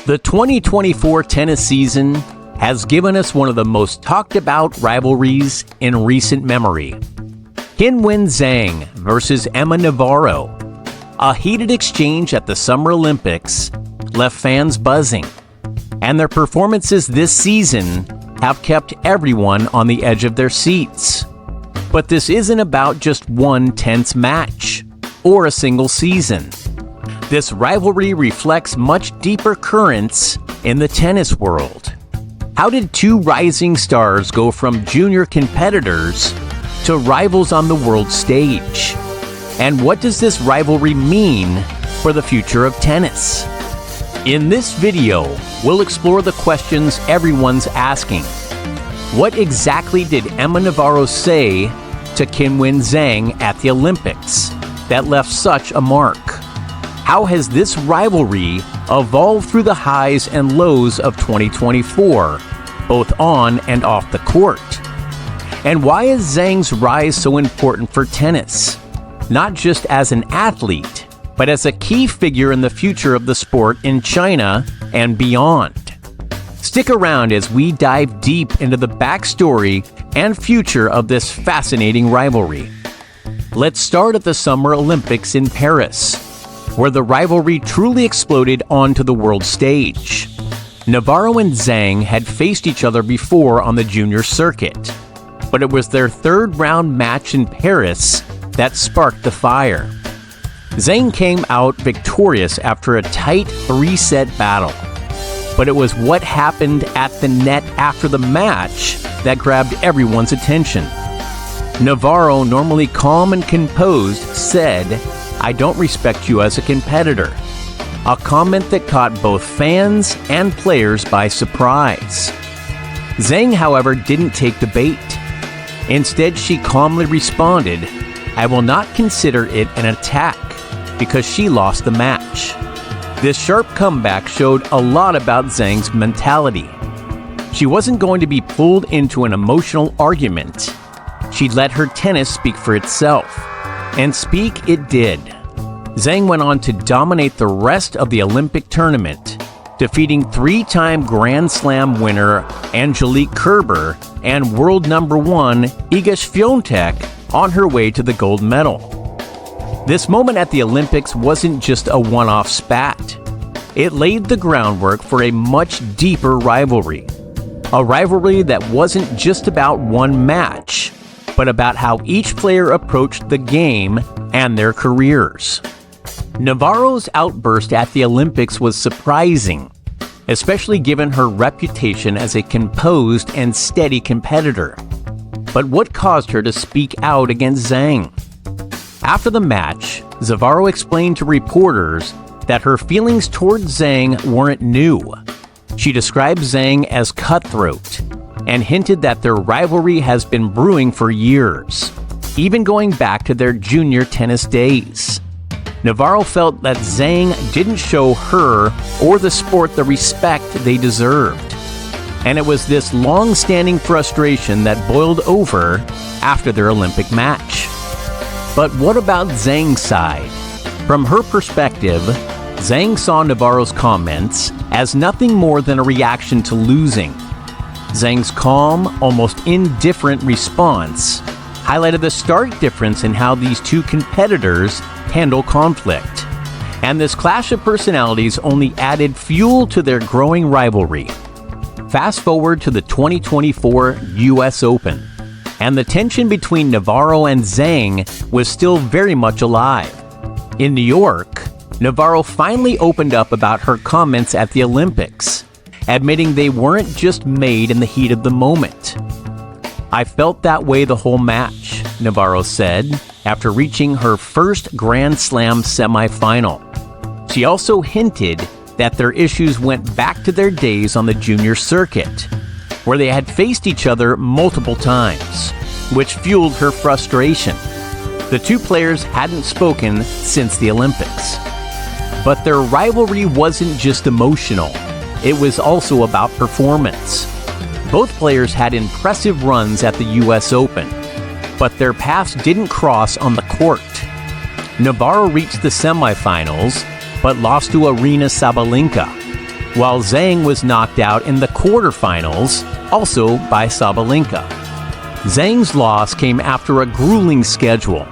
The 2024 tennis season has given us one of the most talked about rivalries in recent memory. Qinwen Zheng versus Emma Navarro. A heated exchange at the Summer Olympics left fans buzzing, and their performances this season have kept everyone on the edge of their seats. But this isn't about just one tense match or a single season. This rivalry reflects much deeper currents in the tennis world. How did two rising stars go from junior competitors to rivals on the world stage? And what does this rivalry mean for the future of tennis? In this video, we'll explore the questions everyone's asking. What exactly did Emma Navarro say to Qinwen Zheng at the Olympics that left such a mark? How has this rivalry evolved through the highs and lows of 2024, both on and off the court? And why is Zheng's rise so important for tennis? Not just as an athlete, but as a key figure in the future of the sport in China and beyond. Stick around as we dive deep into the backstory and future of this fascinating rivalry. Let's start at the Summer Olympics in Paris, where the rivalry truly exploded onto the world stage. Navarro and Zheng had faced each other before on the junior circuit, but it was their third round match in Paris that sparked the fire. Zheng came out victorious after a tight three-set battle, but it was what happened at the net after the match that grabbed everyone's attention. Navarro, normally calm and composed, said, "I don't respect you as a competitor," a comment that caught both fans and players by surprise. Zheng, however, didn't take the bait. Instead, she calmly responded, "I will not consider it an attack," because she lost the match. This sharp comeback showed a lot about Zheng's mentality. She wasn't going to be pulled into an emotional argument. She'd let her tennis speak for itself. And speak it did. Zheng went on to dominate the rest of the Olympic tournament, defeating three-time Grand Slam winner Angelique Kerber and world number one Iga Swiatek on her way to the gold medal. This moment at the Olympics wasn't just a one-off spat. It laid the groundwork for a much deeper rivalry. A rivalry that wasn't just about one match, but about how each player approached the game and their careers. Navarro's outburst at the Olympics was surprising, especially given her reputation as a composed and steady competitor. But what caused her to speak out against Zheng? After the match, Navarro explained to reporters that her feelings toward Zheng weren't new. She described Zheng as cutthroat and hinted that their rivalry has been brewing for years, even going back to their junior tennis days. Navarro felt that Zheng didn't show her or the sport the respect they deserved, and it was this long-standing frustration that boiled over after their Olympic match. But what about Zheng's side? From her perspective, Zheng saw Navarro's comments as nothing more than a reaction to losing. Zheng's calm, almost indifferent response highlighted the stark difference in how these two competitors handle conflict. And this clash of personalities only added fuel to their growing rivalry. Fast forward to the 2024 US Open, and the tension between Navarro and Zheng was still very much alive. In New York, Navarro finally opened up about her comments at the Olympics, admitting they weren't just made in the heat of the moment. "I felt that way the whole match," Navarro said, after reaching her first Grand Slam semifinal. She also hinted that their issues went back to their days on the junior circuit, where they had faced each other multiple times, which fueled her frustration. The two players hadn't spoken since the Olympics. But their rivalry wasn't just emotional. It was also about performance. Both players had impressive runs at the US Open, but their paths didn't cross on the court. Navarro reached the semifinals, but lost to Aryna Sabalenka, while Zheng was knocked out in the quarterfinals, also by Sabalenka. Zheng's loss came after a grueling schedule.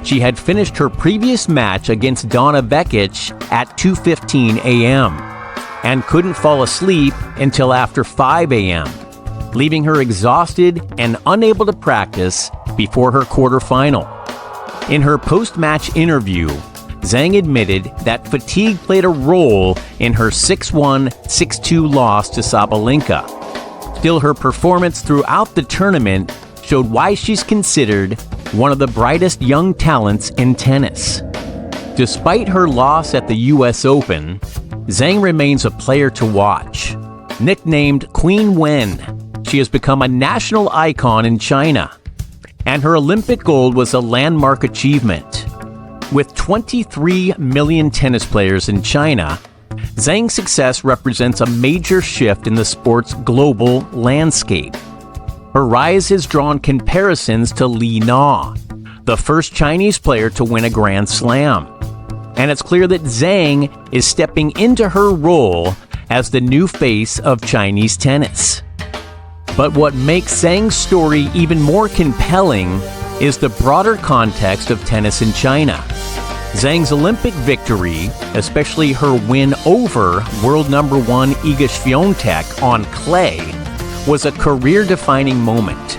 She had finished her previous match against Donna Vekic at 2:15 a.m. and couldn't fall asleep until after 5 a.m., leaving her exhausted and unable to practice before her quarterfinal. In her post-match interview, Zheng admitted that fatigue played a role in her 6-1, 6-2 loss to Sabalenka. Still, her performance throughout the tournament showed why she's considered one of the brightest young talents in tennis. Despite her loss at the US Open, Zheng remains a player to watch. Nicknamed Qinwen, she has become a national icon in China, and her Olympic gold was a landmark achievement. With 23 million tennis players in China, Zheng's success represents a major shift in the sport's global landscape. Her rise has drawn comparisons to Li Na, the first Chinese player to win a Grand Slam. And it's clear that Zheng is stepping into her role as the new face of Chinese tennis. But what makes Zheng's story even more compelling is the broader context of tennis in China. Zheng's Olympic victory, especially her win over world number 1 Iga Swiatek on clay, was a career-defining moment.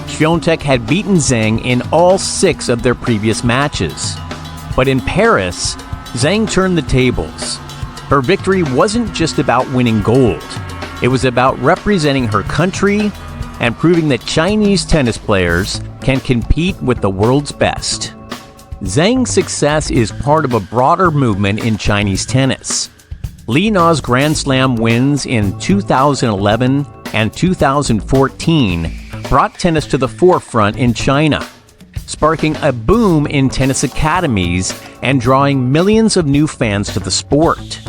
Swiatek had beaten Zheng in all 6 of their previous matches. But in Paris, Zheng turned the tables. Her victory wasn't just about winning gold. It was about representing her country and proving that Chinese tennis players can compete with the world's best. Zheng's success is part of a broader movement in Chinese tennis. Li Na's Grand Slam wins in 2011 and 2014 brought tennis to the forefront in China, sparking a boom in tennis academies and drawing millions of new fans to the sport.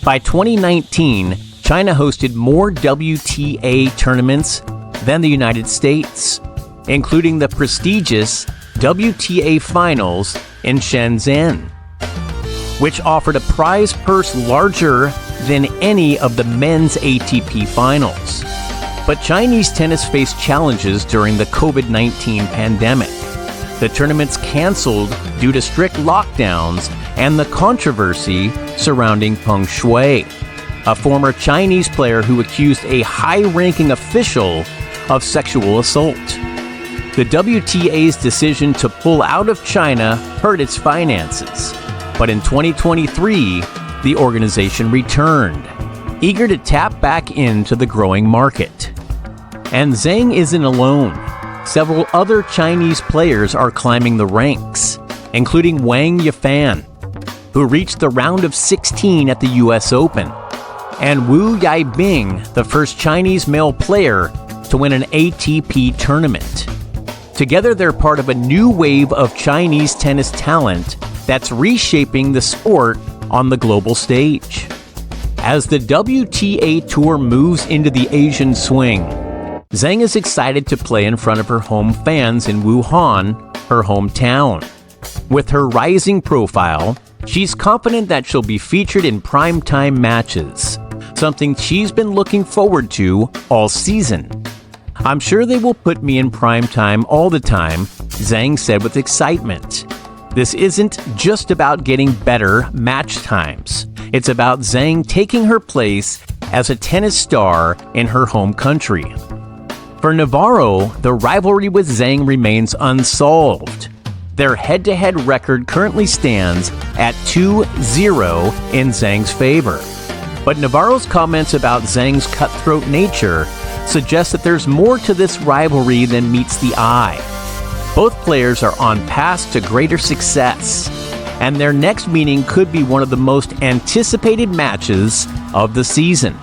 By 2019, China hosted more WTA tournaments than the United States, including the prestigious WTA Finals in Shenzhen, which offered a prize purse larger than any of the men's ATP Finals. But Chinese tennis faced challenges during the COVID-19 pandemic. The tournaments canceled due to strict lockdowns and the controversy surrounding Peng Shuai, a former Chinese player who accused a high-ranking official of sexual assault. The WTA's decision to pull out of China hurt its finances, but in 2023, the organization returned, eager to tap back into the growing market. And Zheng isn't alone. Several other Chinese players are climbing the ranks, including Wang Yifan, who reached the round of 16 at the US Open, and Wu Yaibing, the first Chinese male player to win an ATP tournament. Together, they're part of a new wave of Chinese tennis talent that's reshaping the sport on the global stage. As the WTA Tour moves into the Asian swing, Zheng is excited to play in front of her home fans in Wuhan, her hometown. With her rising profile, she's confident that she'll be featured in primetime matches, something she's been looking forward to all season. "I'm sure they will put me in primetime all the time," Zheng said with excitement. This isn't just about getting better match times. It's about Zheng taking her place as a tennis star in her home country. For Navarro, the rivalry with Zheng remains unsolved. Their head-to-head record currently stands at 2-0 in Zheng's favor. But Navarro's comments about Zheng's cutthroat nature suggest that there's more to this rivalry than meets the eye. Both players are on paths to greater success, and their next meeting could be one of the most anticipated matches of the season.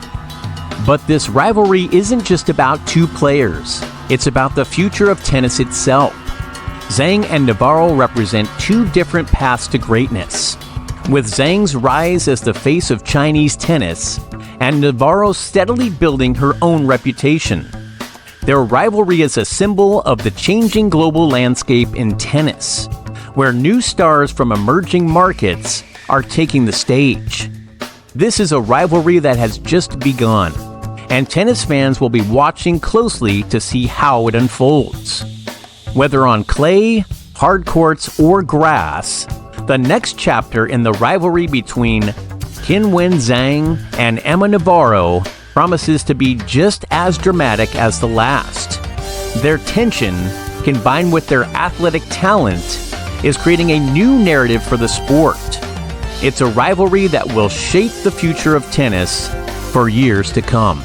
But this rivalry isn't just about two players, it's about the future of tennis itself. Zheng and Navarro represent two different paths to greatness, with Zheng's rise as the face of Chinese tennis and Navarro steadily building her own reputation. Their rivalry is a symbol of the changing global landscape in tennis, where new stars from emerging markets are taking the stage. This is a rivalry that has just begun, and tennis fans will be watching closely to see how it unfolds. Whether on clay, hard courts, or grass, the next chapter in the rivalry between Qinwen Zheng and Emma Navarro promises to be just as dramatic as the last. Their tension, combined with their athletic talent, is creating a new narrative for the sport. It's a rivalry that will shape the future of tennis for years to come.